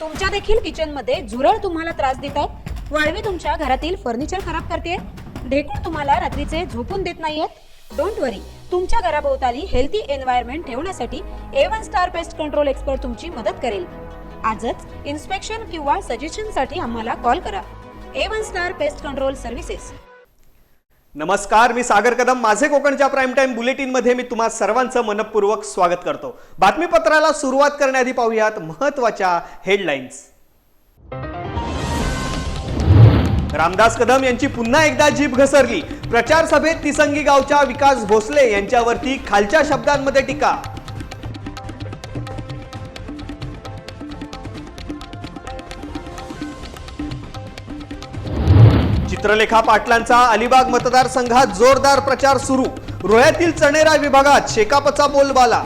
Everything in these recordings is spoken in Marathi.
तुमच्या देखील किचनमध्ये झुरळ तुम्हाला त्रास देत आहेत, वाळवी तुमच्या घरातील फर्निचर खराब करते, ढेकूळ तुम्हाला रात्रीचे झोपून देत नाहीयेत, डोंट वरी. तुमच्या घराभोवताली हेल्थी एन्व्हायरमेंट ठेवण्यासाठी A1 star pest control expert तुमची मदत करेल. आजच इन्स्पेक्शन किंवा सजेशनसाठी आम्हाला कॉल करा. A1 star pest control services. नमस्कार, मी सागर कदम. माझे कोकणच्या प्राईम टाइम बुलेटिन मध्ये मी तुम्हा सर्वांचं मनपूर्वक स्वागत करतो. बातमीपत्राला सुरुवात करण्याआधी पाहूयात महत्त्वाच्या हेडलाईन्स. रामदास कदम यांची पुन्हा एकदा जीभ घसरली. प्रचार सभेत तिसंगी गावच्या विकास भोसले यांच्यावरती खालच्या शब्दांमध्ये टीका. चित्रलेखा पाटलांचा अलिबाग मतदारसंघात जोरदार प्रचार सुरू. रोह्यातील चणेरा विभागात शेकापचा बोलबाला.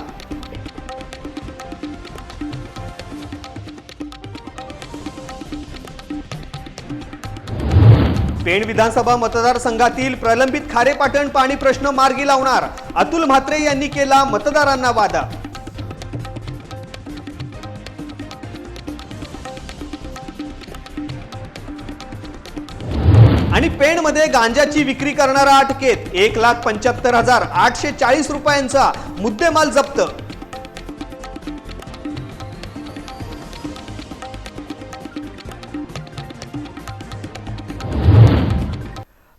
पेण विधानसभा मतदारसंघातील प्रलंबित खारेपाटण पाणी प्रश्न मार्गी लावणार. अतुल म्हात्रे यांनी केला मतदारांना वादा. आणि पेणमध्ये गांजाची विक्री करणारा अटकेत. 1,75,840 रुपयांचा मुद्देमाल जप्त.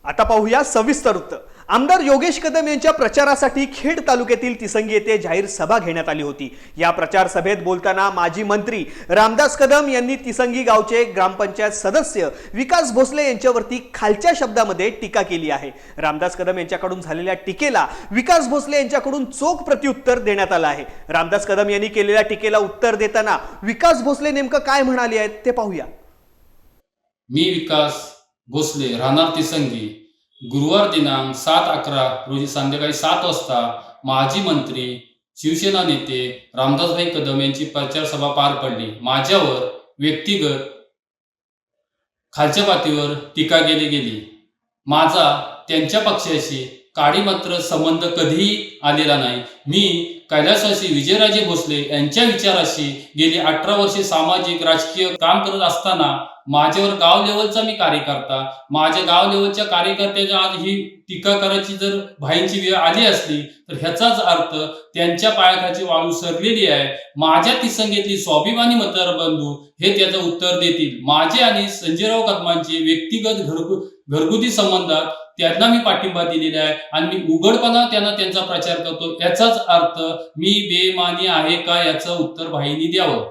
आता पाहूया सविस्तर वृत्त. आमदार योगेश कदम यांच्या प्रचारासाठी खेड तालुक्यातील तिसंगी येथे जाहीर सभा घेण्यात आली होती. या प्रचार सभेत बोलताना माजी मंत्री रामदास कदम यांनी तिसंगी गावचे ग्रामपंचायत सदस्य विकास भोसले यांच्यावरती खालच्या शब्दामध्ये टीका केली आहे. रामदास कदम यांच्याकडून झालेल्या टीकेला विकास भोसले यांच्याकडून चोख प्रत्युत्तर देण्यात आलं आहे. रामदास कदम यांनी केलेल्या टीकेला उत्तर देताना विकास भोसले नेमकं काय म्हणाले आहेत ते पाहूया. मी विकास भोसले, राहणार तिसंगी, गुरुवार दिनांक 7/11 रोजी संध्याकाळी 7 वाजता माजी मंत्री शिवसेना नेते रामदासभाई कदम यांची प्रचार सभा पार पडली. माझ्यावर व्यक्तिगत खालच्या पातळीवर टीका केली गेली. माझा त्यांच्या पक्षाशी काडी मात्र संबंध कधीही आलेला नाही. मी कैलासवासी विजयराजे भोसले यांच्या विचाराशी गेली 18 वर्षे सामाजिक राजकीय काम करत असताना माझ्यावर गाव लेवलचा मी कार्यकर्ता, माझ्या गाव लेवलच्या कार्यकर्त्याच्या आज ही टीका करायची जर भाईंची वेळ आली असली तर ह्याचाच अर्थ त्यांच्या पायाखाची वाळू सरलेली आहे. माझ्या तिसंगीतली स्वाभिमानी मतदार बंधू हे त्याचं उत्तर देतील. माझे आणि संजयराव कदमांचे व्यक्तिगत घरगुती संबंधात त्यांना मी पाठिंबा दिलेला आहे आणि मी उघडपणा त्यांचा प्रचार करतो. याचाच अर्थ मी बेमानी आहे का याचं उत्तर भाईंनी द्यावं.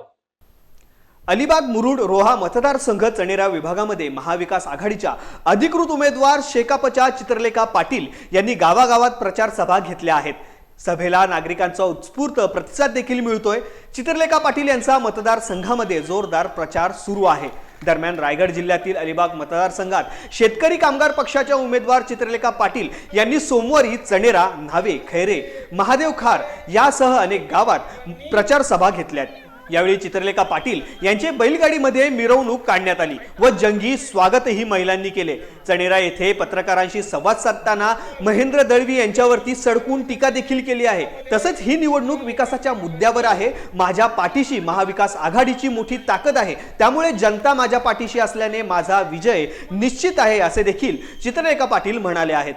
अलिबाग मुरुड रोहा मतदारसंघ चणेरा विभागामध्ये महाविकास आघाडीच्या अधिकृत उमेदवार शेकापच्या चित्रलेखा पाटील यांनी गावागावात प्रचार सभा घेतल्या आहेत. सभेला नागरिकांचा उत्स्फूर्त प्रतिसाद देखील मिळतोय. चित्रलेखा पाटील यांचा मतदारसंघामध्ये जोरदार प्रचार सुरू आहे. दरम्यान रायगड जिल्ह्यातील अलिबाग मतदारसंघात शेतकरी कामगार पक्षाच्या उमेदवार चित्रलेखा पाटील यांनी सोमवारी चणेरा, न्हावे, खैरे, महादेव खार यासह अनेक गावात प्रचार सभा घेतल्या. यावेळी चित्रलेखा पाटील यांचे बैलगाडीमध्ये मिरवणूक काढण्यात आली व जंगी स्वागतही महिलांनी केले. चणेरा येथे पत्रकारांशी संवाद साधताना महेंद्र दळवी यांच्यावरती सडकून टीका देखील केली आहे. तसंच ही निवडणूक विकासाच्या मुद्द्यावर आहे. माझ्या पाठीशी महाविकास आघाडीची मोठी ताकद आहे, त्यामुळे जनता माझ्या पाठीशी असल्याने माझा विजय निश्चित आहे असे देखील चित्रलेखा पाटील म्हणाले आहेत.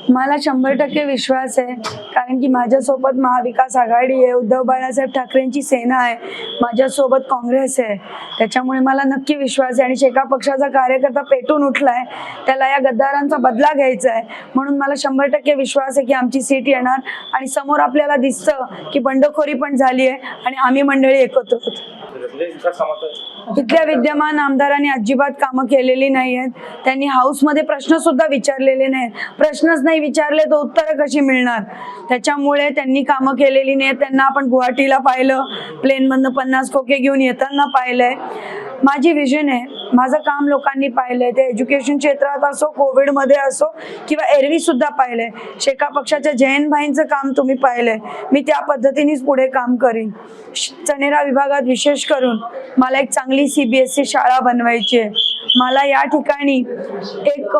मला 100% विश्वास आहे, कारण की माझ्यासोबत महाविकास आघाडी आहे, उद्धव बाळासाहेब ठाकरेंची सेना आहे, माझ्यासोबत काँग्रेस आहे. त्याच्यामुळे मला नक्की विश्वास आहे आणि शेका पक्षाचा कार्यकर्ता पेटून उठलाय, त्याला या गद्दारांचा बदला घ्यायचा आहे. म्हणून मला 100% विश्वास आहे की आमची सीट येणार आणि समोर आपल्याला दिसतं की बंडखोरी पण झाली आहे आणि आम्ही मंडळी एकत्र होतो. इथल्या विद्यमान आमदारांनी अजिबात कामं केलेली नाही आहेत. त्यांनी हाऊसमध्ये प्रश्न सुद्धा विचारलेले नाहीत. प्रश्नच नाही विचारले तर उत्तरं कशी मिळणार? त्याच्यामुळे त्यांनी कामं केलेली नाहीत. त्यांना आपण गुवाहाटीला पाहिलं, प्लेनमधनं 50 खोके घेऊन येताना पाहिलंय. माझी विजन आहे, माझं काम लोकांनी पाहिलंय, ते एज्युकेशन क्षेत्रात असो, कोविडमध्ये असो किंवा एरवी सुद्धा पाहिलंय. शेका पक्षाच्या जयंत भाईंचं काम तुम्ही पाहिलंय. मी त्या पद्धतीनेच पुढे काम करीन. चणेरा विभागात विशेष करून मला एक चांगली CBSE शाळा बनवायची आहे. मला या ठिकाणी एक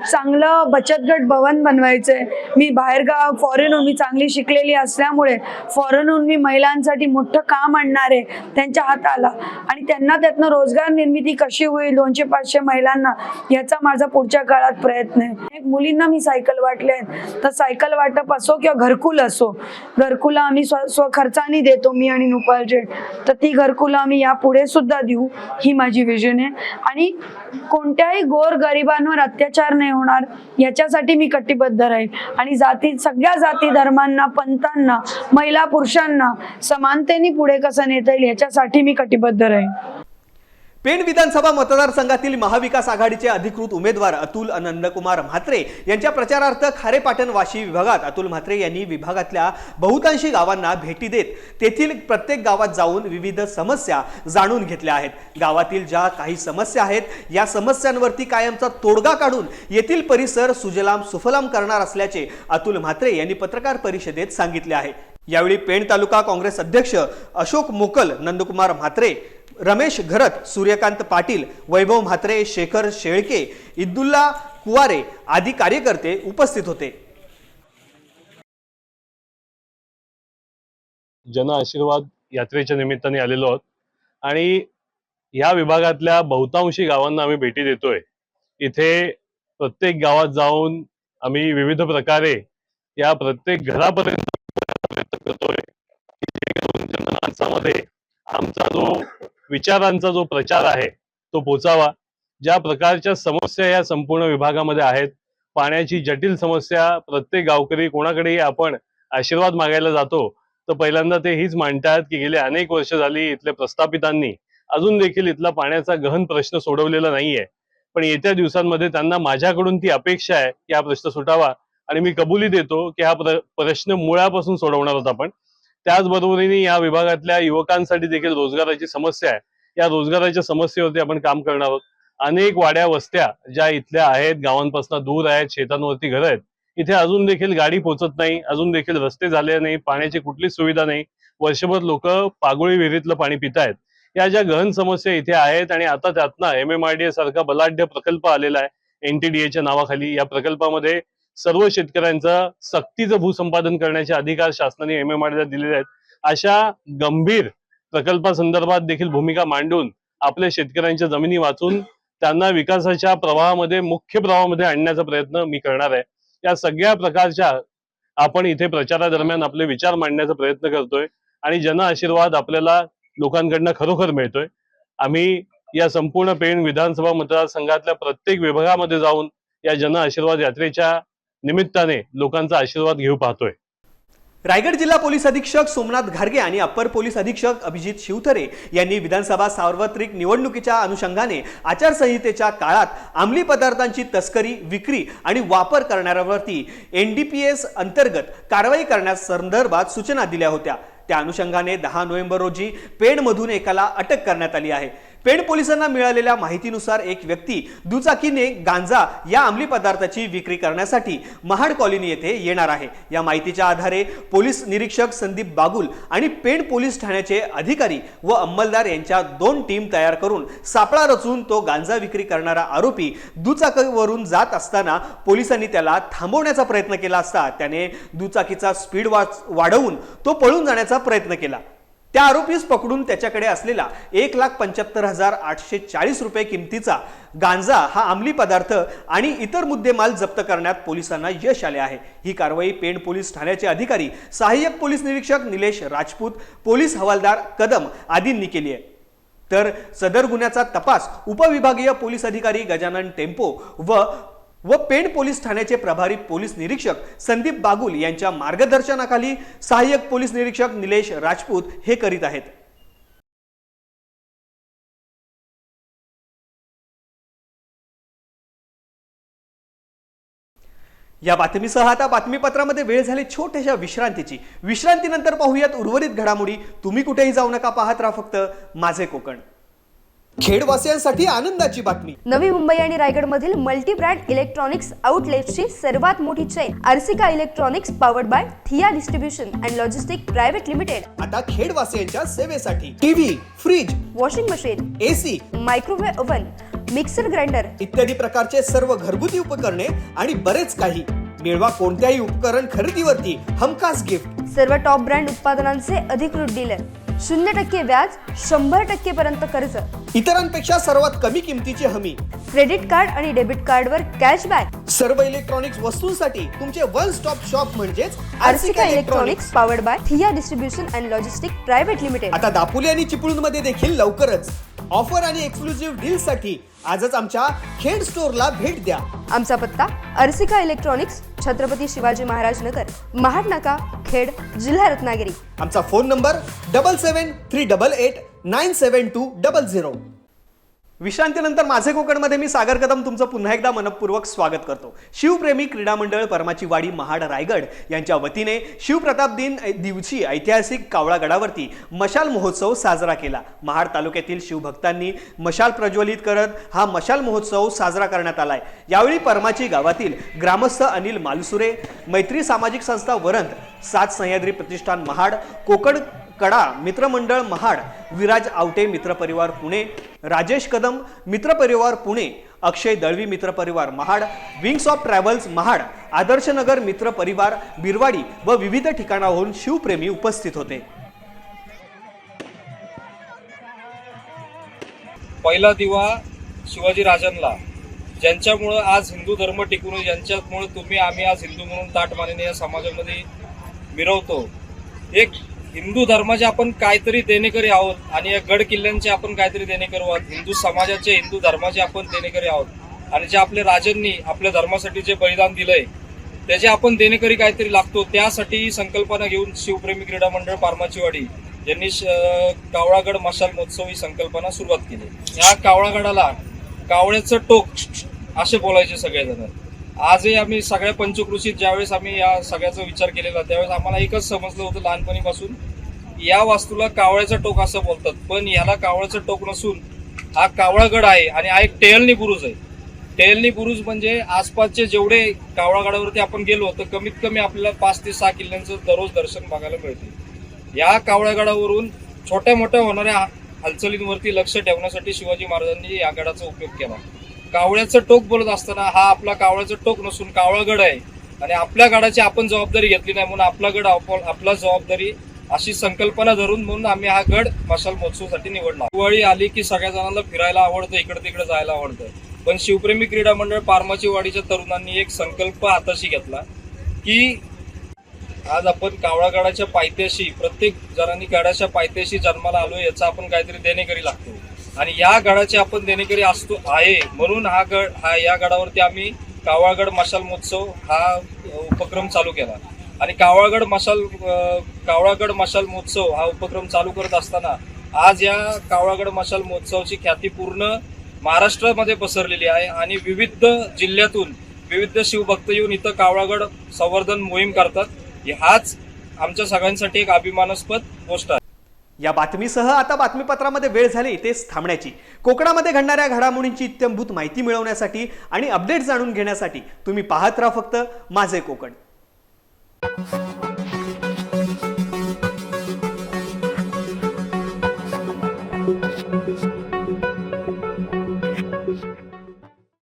चांगलं बचत गट भवन बनवायचं आहे. मी बाहेरगाव फॉरेनहून, मी चांगली शिकलेली असल्यामुळे फॉरेनहून मी महिलांसाठी मोठं काम आणणार आहे त्यांच्या हाताला, आणि त्यांना त्यातनं रोजगार निर्मिती कशी होईल 200-500 महिलांना, याचा माझा पुढच्या काळात प्रयत्न आहे. मुलींना मी सायकल वाटले आहेत, तर सायकल वाटप असो किंवा घरकुल असो, घरकुलं आम्ही स्वखर्चाने देतो, मी आणि नुपाल जेठ, तर ती घरकुलं आम्ही यापुढे सुद्धा देऊ, ही माझी विजन आहे. आणि कोणत्याही गोर गरिबांवर अत्याचार नाही होणार याच्यासाठी मी कटिबद्ध राहील. आणि सगळ्या जाती धर्मांना, पंथांना, महिला पुरुषांना समानतेने पुढे कसं नेता येईल याच्यासाठी मी कटिबद्ध राहील. पेण विधानसभा मतदारसंघातील महाविकास आघाडीचे अधिकृत उमेदवार अतुल नंदकुमार म्हात्रे यांच्या प्रचारार्थ खारेपाटण वाशी विभागात अतुल म्हात्रे यांनी विभागातल्या बहुतांशी गावांना भेटी देत तेथील प्रत्येक गावात जाऊन विविध समस्या जाणून घेतल्या आहेत. गावातील ज्या काही समस्या आहेत या समस्यांवरती कायमचा तोडगा काढून येथील परिसर सुजलाम सुफलाम करणार असल्याचे अतुल म्हात्रे यांनी पत्रकार परिषदेत सांगितले आहे. यावेळी पेण तालुका काँग्रेस अध्यक्ष अशोक मोकल, नंदकुमार म्हात्रे, रमेश घरत, सूर्यकांत पाटील, वैभव म्हात्रे, शेखर शेळके, इद्दुल्ला कुवारे आदी कार्यकर्ते उपस्थित होते. जन आशीर्वाद यात्रेच्या निमित्ताने आलेलो आहोत आणि या विभागातल्या बहुतांशी गावांना आम्ही भेटी देतोय. इथे प्रत्येक गावात जाऊन आम्ही विविध प्रकारे या प्रत्येक घरापर्यंत प्रयत्न करतोय, जनमानसामध्ये आमचा जो विचारांचा जो प्रचार आहे तो पोचावा. ज्या प्रकारच्या समस्या या संपूर्ण विभागामध्ये आहेत, पाण्याची जटिल समस्या, प्रत्येक गावकरी कोणाकडेही आपण आशीर्वाद मागायला जातो तर पहिल्यांदा ते हीच मांडतात की गेले अनेक वर्ष झाली इथल्या प्रस्थापितांनी अजून देखील इथला पाण्याचा गहन प्रश्न सोडवलेला नाहीये. पण येत्या दिवसांमध्ये त्यांना माझ्याकडून ती अपेक्षा आहे की हा प्रश्न सुटावा, आणि मी कबुली देतो की हा प्रश्न मुळापासून सोडवणार आहोत आपण. त्याचबरोबरीने या विभागातल्या युवकांसाठी देखील रोजगाराची समस्या आहे, या रोजगाराच्या समस्येवरती आपण काम करणार आहोत. अनेक वाड्या वस्त्या ज्या इथल्या आहेत, गावांपासून दूर आहेत, शेतांवरती घर आहेत, इथे अजून देखील गाडी पोहोचत नाही, अजून देखील रस्ते झाले नाही, पाण्याची कुठलीच सुविधा नाही. वर्षभर लोक पागोळी विहिरीतलं पाणी पित आहेत. या ज्या गहन समस्या इथे आहेत, आणि आता त्यातनं MMRDA सारखा बलाढ्य प्रकल्प आलेला आहे NTDAच्या नावाखाली. या प्रकल्पामध्ये सर्व शेतकऱ्यांचं सक्तीचं भूसंपादन करण्याचे अधिकार शासनाने MMRDAला दिलेले आहेत. अशा गंभीर प्रकल्पासंदर्भात देखील भूमिका मांडून आपल्या शेतकऱ्यांच्या जमिनी वाचून त्यांना विकासाच्या प्रवाहामध्ये, मुख्य प्रवाहामध्ये आणण्याचा प्रयत्न मी करणार आहे. या सगळ्या प्रकारच्या आपण इथे प्रचारादरम्यान आपले विचार मांडण्याचा प्रयत्न करतोय, आणि जन आशीर्वाद आपल्याला लोकांकडनं खरोखर मिळतोय. आम्ही या संपूर्ण पेण विधानसभा मतदारसंघातल्या प्रत्येक विभागामध्ये जाऊन या जन आशीर्वाद यात्रेच्या निमित्ताने लोकांचा आशीर्वाद घेऊ पाहतोय. रायगड जिल्हा पोलीस अधीक्षक सोमनाथ घारगे आणि अप्पर पोलीस अधीक्षक अभिजित शिवथरे यांनी विधानसभा सार्वत्रिक निवडणुकीच्या अनुषंगाने आचारसंहितेच्या काळात अंमली पदार्थांची तस्करी, विक्री आणि वापर करणाऱ्यांवरती NDPS अंतर्गत कारवाई करण्यासंदर्भात सूचना दिल्या होत्या. त्या अनुषंगाने 10 नोव्हेंबर रोजी पेणमधून एकाला अटक करण्यात आली आहे. पेण पोलिसांना मिळालेल्या माहितीनुसार एक व्यक्ती दुचाकीने गांजा या अंमली पदार्थाची विक्री करण्यासाठी महाड कॉलनी येथे येणार आहे. या माहितीच्या आधारे पोलीस निरीक्षक संदीप बागुल आणि पेण पोलीस ठाण्याचे अधिकारी व अंमलदार यांच्या 2 टीम तयार करून सापळा रचून तो गांजा विक्री करणारा आरोपी दुचाकीवरून जात असताना पोलिसांनी त्याला थांबवण्याचा प्रयत्न केला असता त्याने दुचाकीचा स्पीड वाढवून तो पळून जाण्याचा प्रयत्न केला. त्या आरोपीस पकडून त्याच्याकडे असलेला 1,75,840 रुपये किमतीचा गांजा हा अंमली पदार्थ आणि इतर मुद्देमाल जप्त करण्यात पोलिसांना यश आले आहे. ही कारवाई पेण पोलीस ठाण्याचे अधिकारी, सहाय्यक पोलीस निरीक्षक निलेश राजपूत, पोलीस हवालदार कदम आदींनी केली आहे. तर सदर गुन्ह्याचा तपास उपविभागीय पोलीस अधिकारी गजानन टेम्पो व पेण पोलीस ठाण्याचे प्रभारी पोलीस निरीक्षक संदीप बागुल यांच्या मार्गदर्शनाखाली सहाय्यक पोलीस निरीक्षक निलेश राजपूत हे करीत आहेत. या बातमीसह आता बातमीपत्रामध्ये वेळ झाली छोट्याशा विश्रांतीची. विश्रांतीनंतर पाहूयात उर्वरित घडामोडी. तुम्ही कुठेही जाऊ नका, पाहत राहा फक्त माझे कोकण. खेडवासियांसाठी आनंदाची बातमी. नवी मुंबई आणि रायगडमधील मल्टी ब्रँड इलेक्ट्रॉनिक्स आउटलेट्सची सर्वात मोठी chain Arsika electronics powered by Thiya distribution and logistic private limited आता खेडवासियांच्या सेवेसाठी TV, fridge, washing machine, AC, microwave oven, mixer grinder इत्यादी प्रकारचे सर्व घरगुती उपकरणे आणि बरेच काही. मिळवा कोणत्याही उपकरण खरेदीवरती हमखास गिफ्ट. सर्व टॉप ब्रँड उत्पादनांचे अधिकृत डीलर 0% व्याज, 100% पर्यंत कर्ज, इतरांपेक्षा सर्वात कमी किमतीची हमी. क्रेडिट कार्ड आणि डेबिट कार्डवर कॅशबॅक. सर्व इलेक्ट्रॉनिक्स वस्तूंसाठी तुमचे वन स्टॉप शॉप म्हणजेच अर्सिका electronics powered by Thiya distribution and logistic private limited. आता दापोली आणि चिपळूणमध्ये देखील लवकरच ऑफर आणि एक्सक्लुझिव्ह डील साठी आजच आमच्या खेड स्टोअरला भेट द्या. आमचा पत्ता अर्सिका इलेक्ट्रॉनिक्स, छत्रपती शिवाजी महाराज नगर, महाड नाका, खेड, जिल्हा रत्नागिरी. आमचा फोन नंबर 7738897200. विश्रांतीनंतर माझे कोकणमध्ये मी सागर कदम तुमचं पुन्हा एकदा मनपूर्वक स्वागत करतो. शिवप्रेमी क्रीडा मंडळ परमाची वाडी महाड रायगड यांच्या वतीने शिवप्रताप दिन दिवशी ऐतिहासिक कावळागडावरती मशाल महोत्सव साजरा केला. महाड तालुक्यातील शिवभक्तांनी मशाल प्रज्वलित करत हा मशाल महोत्सव साजरा करण्यात आलाय. यावेळी परमाची गावातील ग्रामस्थ अनिल मालसुरे, मैत्री सामाजिक संस्था वरंद, 7 सह्याद्री प्रतिष्ठान महाड, कोकण कडा मित्रमंडळ महाड, विराज आवटे मित्रपरिवार पुणे, राजेश कदम मित्रपरिवार पुणे, अक्षय दळवी मित्रपरिवार Mahad, wings of travels Mahad, Adarshnagar मित्रपरिवार बिरवाडी व विविध ठिकाणाहून शिवप्रेमी उपस्थित होते. पहिला दिवा शिवाजी राजांना, ज्यांच्यामुळं आज हिंदू धर्म टिकून, ज्यांच्यामुळे तुम्ही आम्ही आज हिंदू म्हणून ताट मानेने या समाजामध्ये मिरवतो. एक हिंदू धर्माचे आपण काहीतरी देणेकरी आहोत आणि या गड किल्ल्यांचे आपण काहीतरी देणेकरी आहोत. हिंदू समाजाचे, हिंदू धर्माचे आपण देणेकरी आहोत आणि जे आपल्या राजांनी आपल्या धर्मासाठी जे बलिदान दिलंय त्याचे आपण देणेकरी काहीतरी लागतो. त्यासाठी ही संकल्पना घेऊन शिवप्रेमी क्रीडा मंडळ पारमाचीवाडी यांनी कावळागड मशाल महोत्सव ही संकल्पना सुरुवात केली. या कावळागडाला कावळ्याचं टोक असे बोलायचे सगळेजण. आजही आम्ही सगळ्या पंचकृषीत ज्यावेळेस आम्ही या सगळ्याचा विचार केलेला त्यावेळेस आम्हाला एकच समजलं होतं लहानपणीपासून, या वास्तूला कावळ्याचं टोक असं बोलतात. पण याला कावळ्याचं टोक नसून हा कावळागड आहे आणि हा एक टेहळणी बुरुज आहे. टेहळणी बुरुज म्हणजे आसपासचे जेवढे कावळागडावरती आपण गेलो तर कमीत कमी आपल्याला 5 ते 6 किल्ल्यांचं दररोज दर्शन बघायला मिळते. या कावळागडावरून छोट्या मोठ्या होणाऱ्या हालचालींवरती लक्ष ठेवण्यासाठी शिवाजी महाराजांनी या गडाचा उपयोग केला. कावळ्याचं टोक बोलत असताना हा आपला कावळ्याचं टोक नसून कावळागड आहे आणि आपल्या गडाची आपण जबाबदारी घेतली नाही म्हणून आपला गड आपला जबाबदारी अशी संकल्पना धरून म्हणून आम्ही हा गड मशाल महोत्सवासाठी निवडला. दिवाळी आली की सगळ्या जणांना फिरायला आवडतं, इकडे तिकडे जायला आवडतं. पण शिवप्रेमी क्रीडा मंडळ पारमाची वाडीच्या तरुणांनी एक संकल्प हाताशी घेतला की आज आपण कावळागडाच्या पायथ्याशी, प्रत्येक जणांनी गडाच्या पायथ्याशी जन्माला आलोय याचा आपण काहीतरी देणेकरी लागतो आणि या गडाचे आपण देणेकरी असतो आहे म्हणून या गडावरती आम्ही कावळागड मशाल महोत्सव हा उपक्रम चालू केला. आणि कावळागड मशाल महोत्सव हा उपक्रम चालू करत असताना आज या कावळागड मशाल महोत्सवाची ख्याती पूर्ण महाराष्ट्रामध्ये पसरलेली आहे आणि विविध जिल्ह्यातून विविध शिवभक्त येऊन इथं कावळागड संवर्धन मोहीम करतात. हाच आमच्या सगळ्यांसाठी एक अभिमानास्पद गोष्ट आहे. या बातमीसह आता बातमीपत्रामध्ये वेळ झाली तेच थांबण्याची. कोकणामध्ये घडणाऱ्या घडामोडींची इत्थंभूत माहिती मिळवण्यासाठी आणि अपडेट जाणून घेण्यासाठी तुम्ही पाहत राहा फक्त माझे कोकण.